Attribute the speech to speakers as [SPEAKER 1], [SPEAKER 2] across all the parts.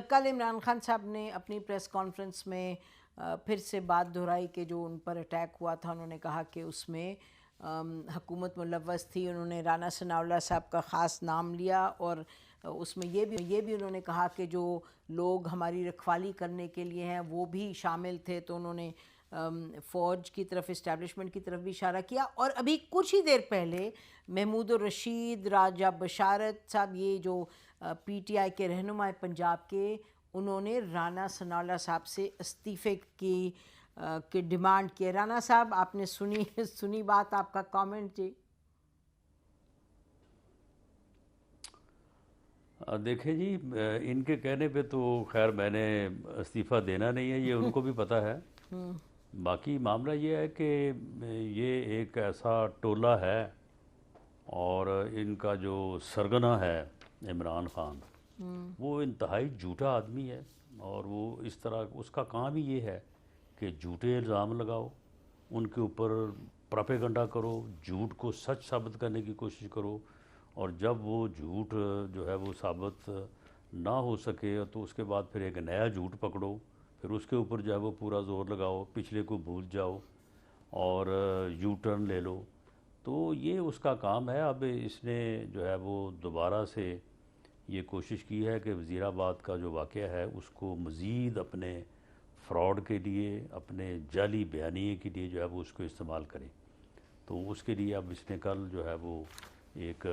[SPEAKER 1] کل عمران خان صاحب نے اپنی پریس کانفرنس میں پھر سے بات دہرائی کہ جو ان پر اٹیک ہوا تھا، انہوں نے کہا کہ اس میں حکومت ملوث تھی. انہوں نے رانا ثناءاللہ صاحب کا خاص نام لیا اور اس میں یہ بھی انہوں نے کہا کہ جو لوگ ہماری رکھوالی کرنے کے لیے ہیں وہ بھی شامل تھے. تو انہوں نے فوج کی طرف، اسٹیبلشمنٹ کی طرف بھی اشارہ کیا. اور ابھی کچھ ہی دیر پہلے محمود الرشید، راجہ بشارت صاحب، یہ جو پی ٹی آئی کے رہنما پنجاب کے، انہوں نے رانا ثناءاللہ صاحب سے استعفے کی ڈیمانڈ کی. رانا صاحب، آپ نے سنی بات، آپ کا کامنٹ جی.
[SPEAKER 2] دیکھیں جی، ان کے کہنے پہ تو خیر میں نے استعفیٰ دینا نہیں ہے، یہ ان کو بھی پتہ ہے. باقی معاملہ یہ ہے کہ یہ ایک ایسا ٹولہ ہے اور ان کا جو سرگنا ہے عمران خان، وہ انتہائی جھوٹا آدمی ہے. اور وہ اس طرح، اس کا کام ہی یہ ہے کہ جھوٹے الزام لگاؤ، ان کے اوپر پروپیگنڈا کرو، جھوٹ کو سچ ثابت کرنے کی کوشش کرو، اور جب وہ جھوٹ جو ہے وہ ثابت نہ ہو سکے تو اس کے بعد پھر ایک نیا جھوٹ پکڑو، پھر اس کے اوپر جو ہے وہ پورا زور لگاؤ، پچھلے کو بھول جاؤ اور یو ٹرن لے لو. تو یہ اس کا کام ہے. اب اس نے جو ہے وہ دوبارہ سے یہ کوشش کی ہے کہ وزیر آباد کا جو واقعہ ہے اس کو مزید اپنے فراڈ کے لیے، اپنے جعلی بیانیے کے لیے جو ہے وہ اس کو استعمال کرے. تو اس کے لیے اب اس نے کل جو ہے وہ ایک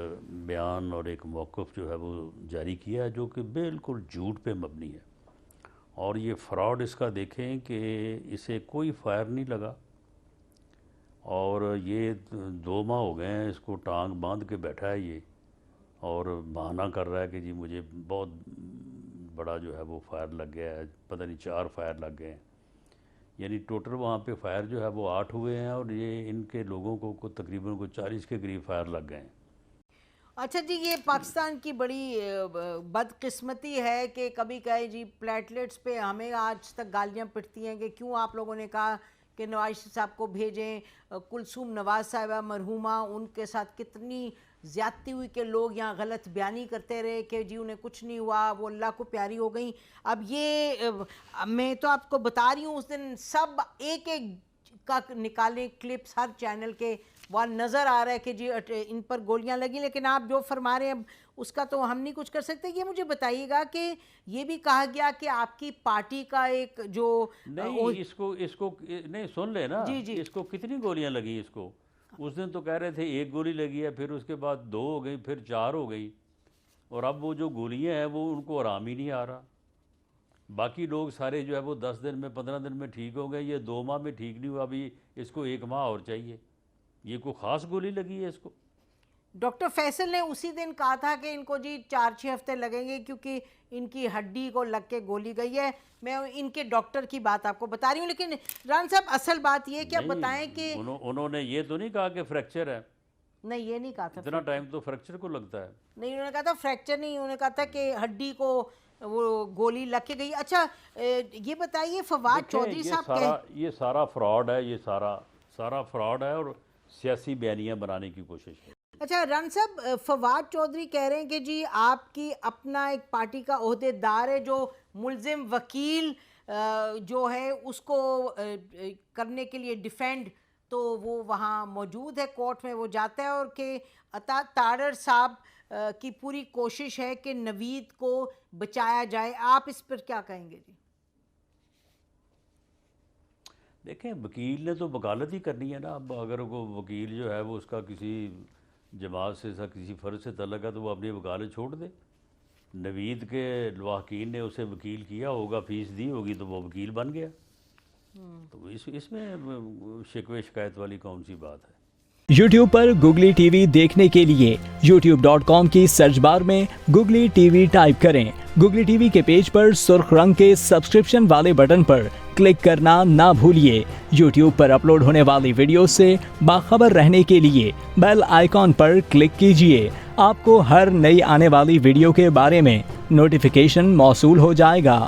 [SPEAKER 2] بیان اور ایک موقف جو ہے وہ جاری کیا ہے جو کہ بالکل جھوٹ پہ مبنی ہے. اور یہ فراڈ اس کا دیکھیں کہ اسے کوئی فائر نہیں لگا، اور یہ 2 ماہ ہو گئے ہیں اس کو ٹانگ باندھ کے بیٹھا ہے یہ، اور بہانہ کر رہا ہے کہ جی مجھے بہت بڑا جو ہے وہ فائر لگ گیا ہے، پتہ نہیں 4 فائر لگ گئے ہیں. یعنی ٹوٹل وہاں پہ فائر جو ہے وہ 8 ہوئے ہیں، اور یہ ان کے لوگوں کو تقریباً 40 کے قریب فائر لگ گئے ہیں.
[SPEAKER 1] اچھا جی، یہ پاکستان کی بڑی بدقسمتی ہے کہ کبھی کہے جی پلیٹلیٹس پہ ہمیں آج تک گالیاں پٹتی ہیں کہ کیوں آپ لوگوں نے کہا کہ نواز صاحب کو بھیجیں. کلثوم نواز صاحبہ مرحومہ، ان کے ساتھ کتنی زیادتی ہوئی کہ لوگ یہاں غلط بیانی کرتے رہے کہ جی انہیں کچھ نہیں ہوا، وہ اللہ کو پیاری ہو گئیں. اب یہ میں تو آپ کو بتا رہی ہوں، اس دن سب ایک کا نکالیں کلپس ہر چینل کے، وہاں نظر آ رہا ہے کہ جی ان پر گولیاں لگیں. لیکن آپ جو فرما رہے ہیں اب اس کا تو ہم نہیں کچھ کر سکتے. یہ مجھے بتائیے گا کہ یہ بھی کہا گیا کہ آپ کی پارٹی کا ایک جو
[SPEAKER 2] نہیں، اس کو نہیں سن لے نا، اس کو کتنی گولیاں لگی اس کو؟ اس دن تو کہہ رہے تھے 1 گولی لگی ہے، پھر اس کے بعد 2 ہو گئی، پھر 4 ہو گئی، اور اب وہ جو گولیاں ہیں وہ ان کو آرام ہی نہیں آ رہا. باقی لوگ سارے جو ہے وہ 10 دن میں، 15 دن میں ٹھیک ہو گئے، یہ 2 ماہ میں ٹھیک نہیں ہوا، ابھی اس کو 1 ماہ اور چاہیے. یہ کوئی خاص گولی لگی ہے اس کو؟
[SPEAKER 1] ڈاکٹر فیصل نے اسی دن کہا تھا کہ ان کو جی 4-6 ہفتے لگیں گے کیونکہ ان کی ہڈی کو لگ کے گولی گئی ہے. میں ان کے ڈاکٹر کی بات آپ کو بتا رہی ہوں. لیکن ران صاحب، اصل بات یہ کہ آپ بتائیں کہ
[SPEAKER 2] انہوں نے یہ تو نہیں کہا کہ فریکچر ہے.
[SPEAKER 1] نہیں، یہ نہیں کہا تھا.
[SPEAKER 2] اتنا ٹائم تو فریکچر کو لگتا ہے.
[SPEAKER 1] نہیں، انہوں نے کہا تھا فریکچر نہیں، انہوں نے کہا تھا کہ ہڈی کو وہ گولی لگ کے گئی. اچھا یہ بتائیے، فواد چودھری صاحب
[SPEAKER 2] یہ سارا فراڈ ہے، یہ سارا فراڈ ہے اور سیاسی بیانیاں بنانے کی کوشش ہے.
[SPEAKER 1] اچھا رن صاحب، فواد چودھری کہہ رہے ہیں کہ جی آپ کی اپنا ایک پارٹی کا عہدے دار ہے جو ملزم وکیل جو ہے اس کو کرنے کے لیے ڈیفینڈ، تو وہ وہاں موجود ہے کورٹ میں، وہ جاتا ہے، اور کہ عطا تارڑ صاحب کی پوری کوشش ہے کہ نوید کو بچایا جائے. آپ اس پر کیا کہیں گے جی؟
[SPEAKER 2] دیکھیں، وکیل نے تو وکالت ہی کرنی ہے نا. اب اگر وہ وکیل جو ہے وہ اس کا کسی جماعت سے، کسی فرد سے تعلق ہے تو وہ اپنی وکالت چھوڑ دے. نوید کے لواحقین نے اسے وکیل کیا ہوگا، فیس دی ہوگی تو وہ وکیل بن گیا. تو اس میں شکوے شکایت والی کون سی بات ہے؟
[SPEAKER 3] یوٹیوب پر گوگلی ٹی وی دیکھنے کے لیے youtube.com کی سرچ بار میں گوگلی ٹی وی ٹائپ کریں. گوگلی ٹی وی کے پیج پر سرخ رنگ کے سبسکرپشن والے بٹن پر کلک کرنا نہ بھولیے. یوٹیوب پر اپلوڈ ہونے والی ویڈیو سے باخبر رہنے کے لیے بیل آئیکن پر کلک کیجیے. آپ کو ہر نئی آنے والی ویڈیو کے بارے میں نوٹیفیکیشن موصول ہو جائے گا.